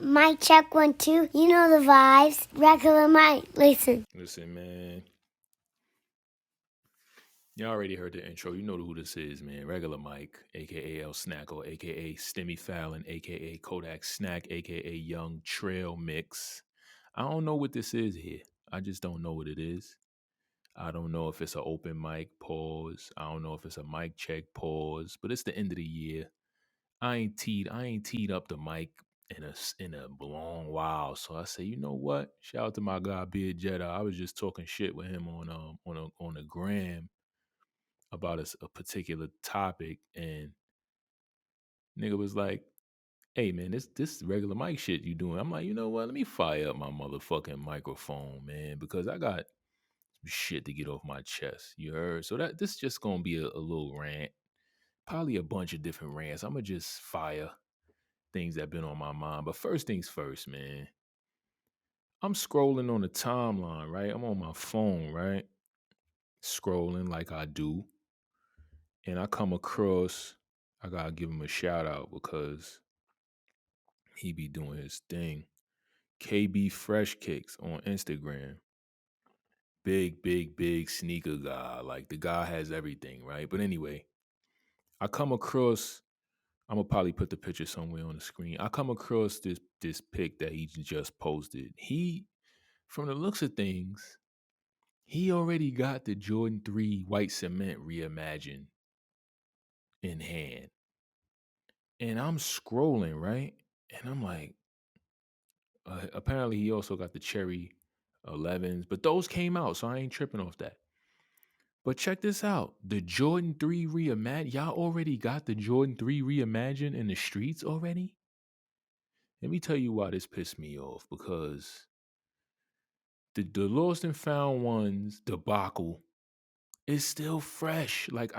Mic check 1, 2. You know the vibes. Regular Mike, listen. Listen, man. You already heard the intro. You know who this is, man. Regular Mike, a.k.a. El Snackle, a.k.a. Stimmy Fallon, a.k.a. Kodak Snack, a.k.a. Young Trail Mix. I don't know what this is here. I just don't know what it is. I don't know if it's an open mic pause. I don't know if it's a mic check pause. But it's the end of the year. I ain't teed up the mic in a long while. So I say, you know what? Shout out to my guy Beard Jetta. I was just talking shit with him on a gram about a particular topic, and nigga was like, "Hey man, this regular mic shit you doing?" I'm like, you know what? Let me fire up my motherfucking microphone, man, because I got shit to get off my chest. You heard? So that this just gonna be a little rant, probably a bunch of different rants. I'm gonna just fire things that been on my mind. But first things first, man. I'm scrolling on the timeline, right? I'm on my phone, right? Scrolling like I do. And I come across, I gotta give him a shout out because he be doing his thing. KB Fresh Kicks on Instagram. Big sneaker guy. Like the guy has everything, right? But anyway, I come across, I'm gonna probably put the picture somewhere on the screen. I come across this pic that he just posted. He, from the looks of things, he already got the Jordan 3 white cement reimagined in hand. And I'm scrolling, right? And I'm like, apparently he also got the cherry 11s, but those came out, so I ain't tripping off that. But check this out. The Jordan 3 reimagined. Y'all already got the Jordan 3 reimagined in the streets already? Let me tell you why this pissed me off, because the lost and found ones debacle is still fresh. Like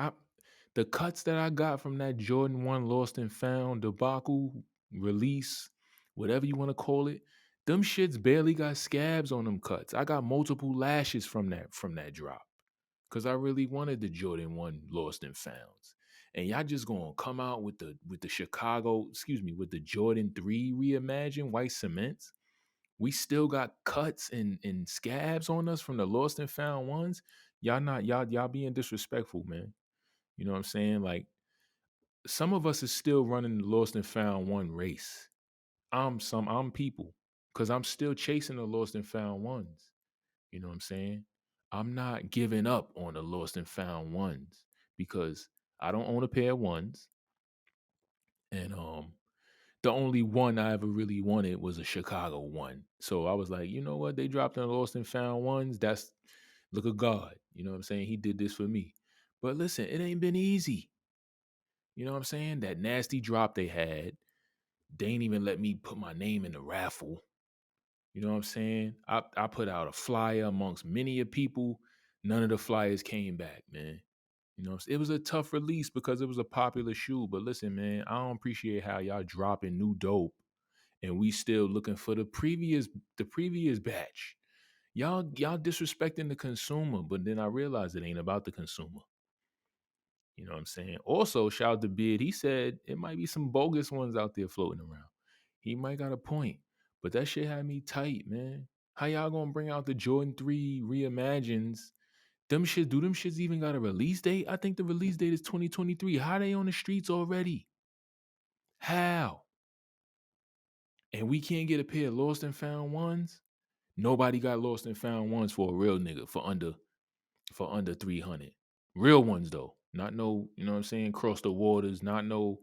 the cuts that I got from that Jordan 1 lost and found debacle release, whatever you want to call it, them shits barely got scabs on them cuts. I got multiple lashes from that drop. Cause I really wanted the Jordan 1 lost and founds. And y'all just gonna come out with the Chicago, with the Jordan 3 reimagined white cements. We still got cuts and scabs on us from the lost and found ones. Y'all being disrespectful, man. You know what I'm saying? Like, some of us is still running the lost and found one race. I'm people, because I'm still chasing the lost and found ones. You know what I'm saying? I'm not giving up on the lost and found ones, because I don't own a pair of ones. And the only one I ever really wanted was a Chicago one. So I was like, you know what? They dropped in the lost and found ones. That's, look at God. You know what I'm saying? He did this for me. But listen, it ain't been easy. You know what I'm saying? That nasty drop they had, they ain't even let me put my name in the raffle. You know what I'm saying? I put out a flyer amongst many of people. None of the flyers came back, man. You know, it was a tough release because it was a popular shoe. But listen, man, I don't appreciate how y'all dropping new dope and we still looking for the previous batch. Y'all disrespecting the consumer, but then I realized it ain't about the consumer. You know what I'm saying? Also, shout out to Bid. He said it might be some bogus ones out there floating around. He might got a point, but that shit had me tight, man. How y'all gonna bring out the Jordan 3 reimagines? Them shits even got a release date? I think the release date is 2023. How they on the streets already? How? And we can't get a pair of lost and found ones? Nobody got lost and found ones for a real nigga for under 300. Real ones though. Not no, you know what I'm saying, cross the waters, not no,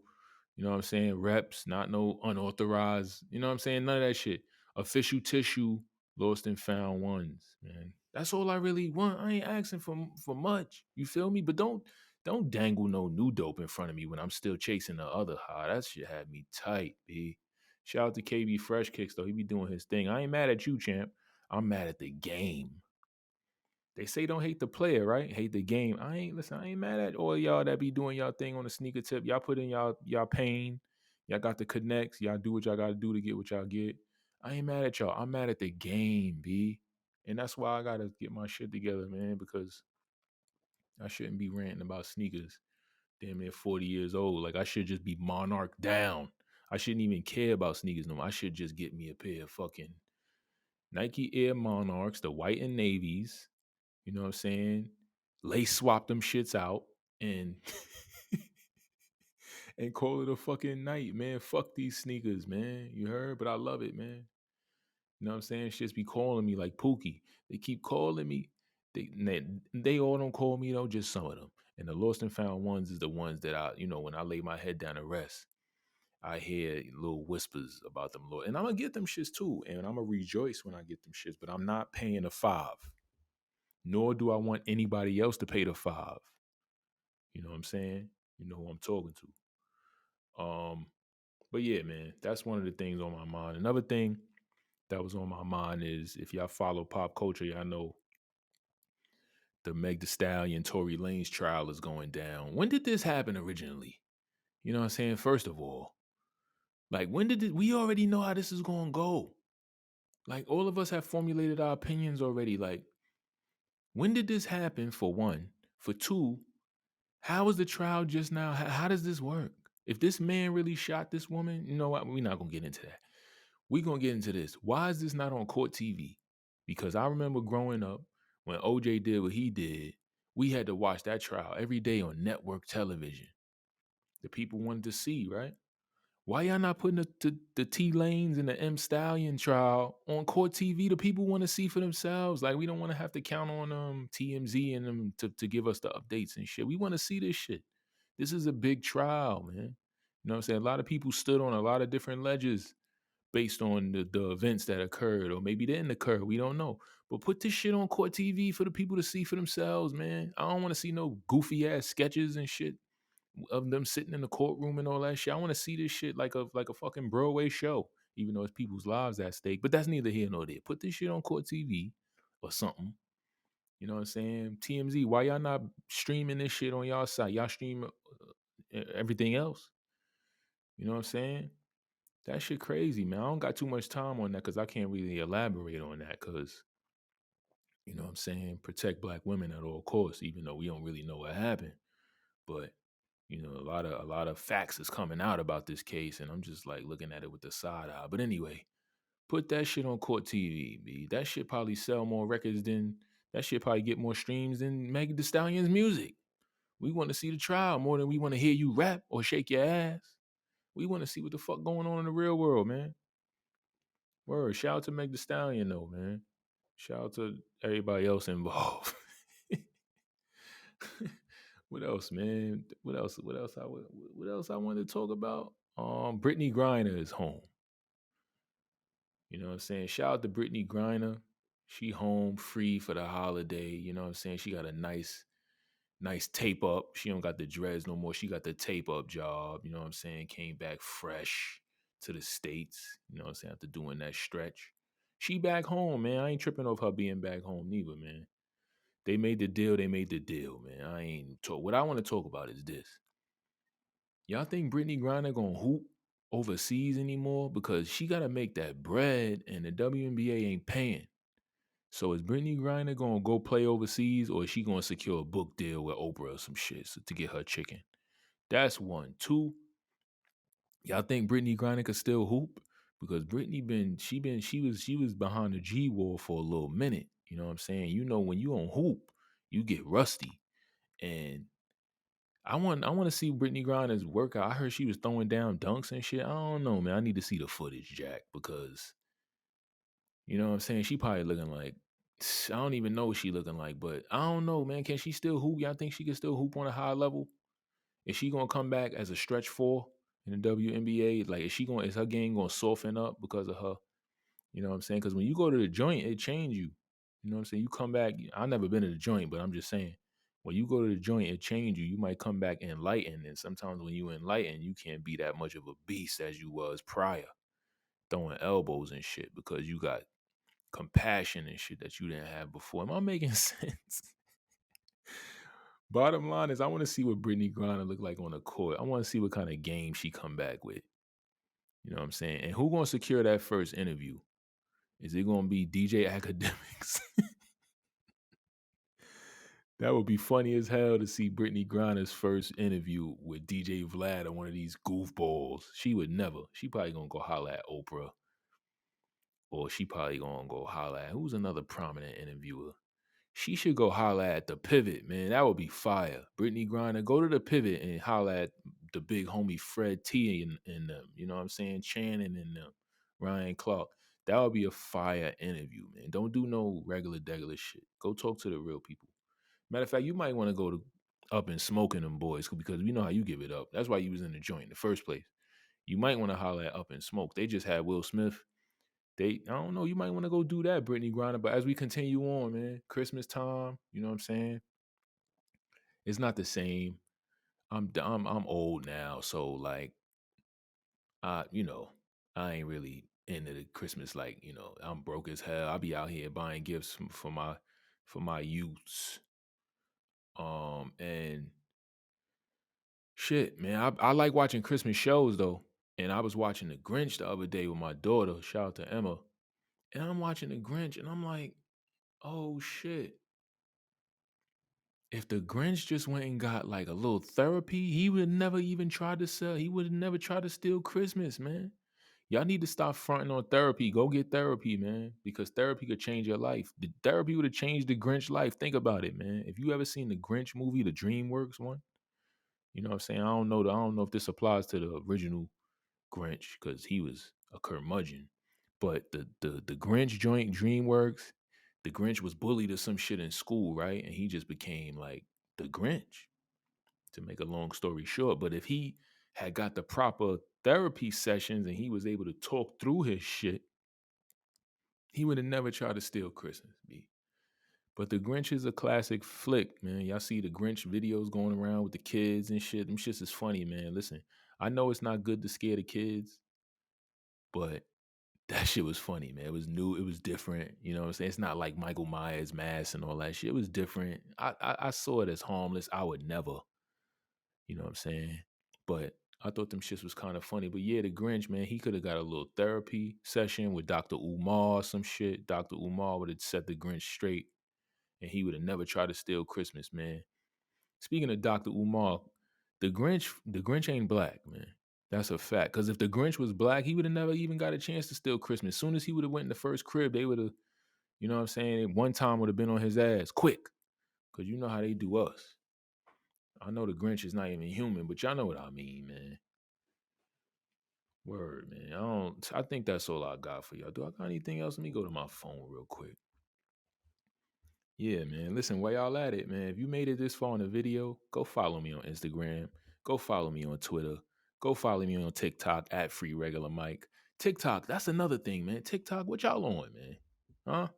you know what I'm saying, reps, not no unauthorized, you know what I'm saying, none of that shit. Official tissue, lost and found ones, man. That's all I really want. I ain't asking for much. You feel me? But don't dangle no new dope in front of me when I'm still chasing the other high. That shit had me tight, B. Shout out to KB Fresh Kicks though. He be doing his thing. I ain't mad at you, champ. I'm mad at the game. They say don't hate the player, right? Hate the game. I ain't mad at all y'all that be doing y'all thing on the sneaker tip. Y'all put in y'all pain. Y'all got the connects. Y'all do what y'all gotta do to get what y'all get. I ain't mad at y'all. I'm mad at the game, B. And that's why I gotta get my shit together, man, because I shouldn't be ranting about sneakers. Damn near 40 years old. Like, I should just be monarch down. I shouldn't even care about sneakers no more. I should just get me a pair of fucking Nike Air Monarchs, the white and navies. You know what I'm saying? Lace swap them shits out and and call it a fucking night, man. Fuck these sneakers, man. You heard? But I love it, man. You know what I'm saying? Shits be calling me like Pookie. They keep calling me. They all don't call me though, just some of them. And the lost and found ones is the ones that I, when I lay my head down to rest, I hear little whispers about them, Lord. And I'm gonna get them shits too. And I'm gonna rejoice when I get them shits, but I'm not paying the 5. Nor do I want anybody else to pay the 5. You know what I'm saying? You know who I'm talking to. But yeah, man, that's one of the things on my mind. Another thing that was on my mind is, if y'all follow pop culture, y'all know the Meg Thee Stallion Tory Lanez trial is going down. When did this happen originally? You know what I'm saying? First of all, like, when did we already know how this is going to go? Like, all of us have formulated our opinions already. Like, when did this happen, for one? For two, how is the trial just now? How does this work? If this man really shot this woman, you know what? We're not going to get into that. We're going to get into this. Why is this not on court TV? Because I remember growing up, when OJ did what he did, we had to watch that trial every day on network television. The people wanted to see, right? Why y'all not putting the T Lanes and the M Stallion trial on court TV? The people want to see for themselves. Like, we don't want to have to count on TMZ and them to give us the updates and shit. We want to see this shit. This is a big trial, man. You know what I'm saying? A lot of people stood on a lot of different ledges based on the events that occurred, or maybe didn't occur. We don't know. But put this shit on court TV for the people to see for themselves, man. I don't want to see no goofy ass sketches and shit of them sitting in the courtroom and all that shit. I want to see this shit like a fucking Broadway show, even though it's people's lives at stake. But that's neither here nor there. Put this shit on court TV or something. You know what I'm saying? TMZ, why y'all not streaming this shit on y'all site? Y'all stream everything else. You know what I'm saying? That shit crazy, man. I don't got too much time on that because I can't really elaborate on that because, you know what I'm saying, protect black women at all costs, even though we don't really know what happened. But, a lot of facts is coming out about this case, and I'm just like looking at it with the side eye. But anyway, put that shit on court TV, B. That shit probably sell more records than, that shit probably get more streams than Megan Thee Stallion's music. We want to see the trial more than we want to hear you rap or shake your ass. We want to see what the fuck going on in the real world, man. Word. Shout out to Meg Thee Stallion, though, man. Shout out to everybody else involved. What else, man? What else? What else? What else I wanted to talk about? Brittany Griner is home. You know what I'm saying? Shout out to Brittany Griner. She home, free for the holiday. You know what I'm saying? She got a nice tape up. She don't got the dreads no more. She got the tape up job. You know what I'm saying? Came back fresh to the States. You know what I'm saying? After doing that stretch. She back home, man. I ain't tripping off her being back home neither, man. They made the deal. They made the deal, man. I ain't talk. What I want to talk about is this. Y'all think Brittany Griner gonna hoop overseas anymore? Because she gotta make that bread and the WNBA ain't paying. So is Brittany Griner gonna go play overseas, or is she gonna secure a book deal with Oprah or some shit to get her chicken? That's one. Two, y'all think Brittany Griner could still hoop? Because Brittany she was behind the G Wall for a little minute. You know what I'm saying? You know, when you on hoop, you get rusty. And I want to see Brittany Griner's workout. I heard she was throwing down dunks and shit. I don't know, man. I need to see the footage, Jack, because you know what I'm saying? She probably looking like, I don't even know what she looking like, but I don't know, man. Can she still hoop? Y'all think she can still hoop on a high level? Is she gonna come back as a stretch four in the WNBA? Like, is her game gonna soften up because of her? You know what I'm saying? Because when you go to the joint, it change you. You know what I'm saying? You come back. I've never been to the joint, but I'm just saying, when you go to the joint, it change you. You might come back enlightened, and sometimes when you enlightened, you can't be that much of a beast as you was prior, throwing elbows and shit because you got compassion and shit that you didn't have before. Am I making sense? Bottom line is, I want to see what Brittany Griner look like on the court. I want to see what kind of game she come back with. You know what I'm saying? And who gonna secure that first interview? Is it gonna be DJ Academics? That would be funny as hell to see Brittany Griner's first interview with DJ Vlad or one of these goofballs. She would never. She probably gonna go holler at Oprah, or she probably gonna go holler at who's another prominent interviewer. She should go holler at the Pivot, man. That would be fire. Brittany Griner, go to the Pivot and holler at the big homie Fred T and them. You know what I'm saying? Channing and them. Ryan Clark. That would be a fire interview, man. Don't do no regular shit. Go talk to the real people. Matter of fact, you might want to go to Up and Smoking them boys because we know how you give it up. That's why you was in the joint in the first place. You might want to holler at Up and Smoke. They just had Will Smith. I don't know, you might want to go do that, Brittany Griner. But as we continue on, man, Christmas time, you know what I'm saying? It's not the same. I'm old now, so like you know, I ain't really into the Christmas like, I'm broke as hell. I'll be out here buying gifts for my youths. And shit, man, I like watching Christmas shows though. And I was watching The Grinch the other day with my daughter. Shout out to Emma. And I'm watching The Grinch and I'm like, oh shit. If the Grinch just went and got like a little therapy, he would never even try to sell. He would never try to steal Christmas, man. Y'all need to stop fronting on therapy. Go get therapy, man, because therapy could change your life. The therapy would have changed the Grinch life. Think about it, man. If you ever seen the Grinch movie, the DreamWorks one, you know what I'm saying? I don't know if this applies to the original Grinch because he was a curmudgeon. But the Grinch joint DreamWorks, the Grinch was bullied or some shit in school, right? And he just became like the Grinch, to make a long story short. But if he had got the proper therapy sessions and he was able to talk through his shit, he would have never tried to steal Christmas, B. But the Grinch is a classic flick, man. Y'all see the Grinch videos going around with the kids and shit. Them shits is funny, man. Listen, I know it's not good to scare the kids, but that shit was funny, man. It was new. It was different. You know what I'm saying? It's not like Michael Myers mask and all that shit. It was different. I saw it as harmless. I would never, you know what I'm saying? But I thought them shits was kind of funny. But yeah, the Grinch, man, he could have got a little therapy session with Dr. Umar or some shit. Dr. Umar would have set the Grinch straight and he would have never tried to steal Christmas, man. Speaking of Dr. Umar, the Grinch ain't black, man. That's a fact. Because if the Grinch was black, he would have never even got a chance to steal Christmas. As soon as he would have went in the first crib, they would have, you know what I'm saying? One time would have been on his ass quick. Because you know how they do us. I know the Grinch is not even human, but y'all know what I mean, man. Word, man. I think that's all I got for y'all. Do I got anything else? Let me go to my phone real quick. Yeah, man. Listen, while y'all at it, man, if you made it this far in the video, go follow me on Instagram. Go follow me on Twitter. Go follow me on TikTok at Free Regular Mike. TikTok, that's another thing, man. TikTok, what y'all on, man? Huh?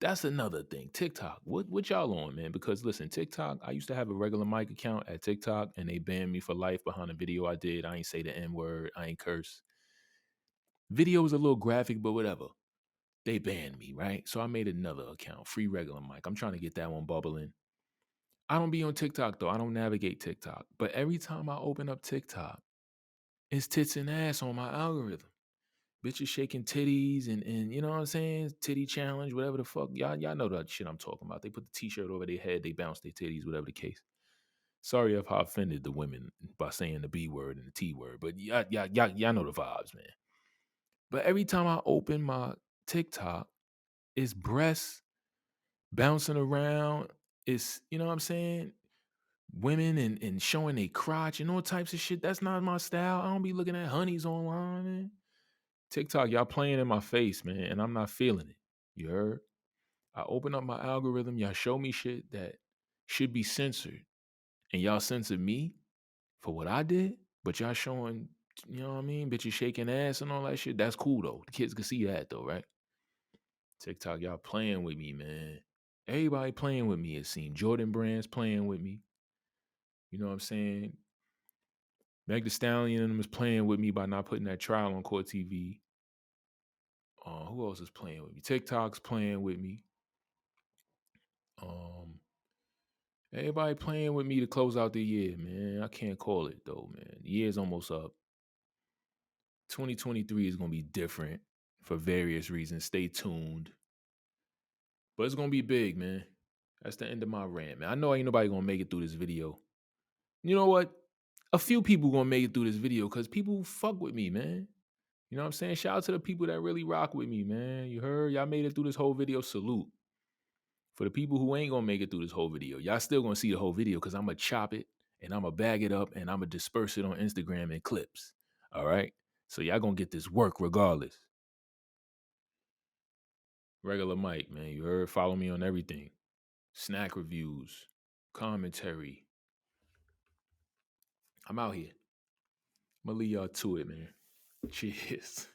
That's another thing. TikTok, what y'all on, man? Because listen, TikTok, I used to have a Regular Mike account at TikTok, and they banned me for life behind a video I did. I ain't say the N word. I ain't curse. Video was a little graphic, but whatever. They banned me, right? So I made another account, Free Regular Mike. I'm trying to get that one bubbling. I don't be on TikTok though. I don't navigate TikTok. But every time I open up TikTok, it's tits and ass on my algorithm. Bitches shaking titties and you know what I'm saying? Titty challenge, whatever the fuck. Y'all know that shit I'm talking about. They put the t-shirt over their head, they bounce their titties, whatever the case. Sorry if I offended the women by saying the B word and the T word, but y'all know the vibes, man. But every time I open my TikTok, it's breasts bouncing around. It's, you know what I'm saying? Women and showing a crotch and all types of shit. That's not my style. I don't be looking at honeys online, man. TikTok, y'all playing in my face, man, and I'm not feeling it. You heard? I open up my algorithm, y'all show me shit that should be censored, and y'all censor me for what I did, but y'all showing, you know what I mean, bitches shaking ass and all that shit. That's cool though. The kids can see that though, right? TikTok, y'all playing with me, man. Everybody playing with me. It seems Jordan Brand's playing with me. You know what I'm saying? Meg Thee Stallion and them is playing with me by not putting that trial on Court TV. Who else is playing with me? TikTok's playing with me. Everybody playing with me to close out the year, man. I can't call it though, man. The year's almost up. 2023 is gonna be different for various reasons. Stay tuned. But it's gonna be big, man. That's the end of my rant, man. I know ain't nobody gonna make it through this video. You know what? A few people gonna make it through this video because people fuck with me, man. You know what I'm saying? Shout out to the people that really rock with me, man. You heard? Y'all made it through this whole video. Salute. For the people who ain't gonna make it through this whole video, y'all still gonna see the whole video because I'm gonna chop it and I'm gonna bag it up and I'm gonna disperse it on Instagram in clips. All right? So y'all gonna get this work regardless. Regular Mike, man. You heard? Follow me on everything. Snack reviews, commentary. I'm out here. I'm gonna leave y'all to it, man. Cheers.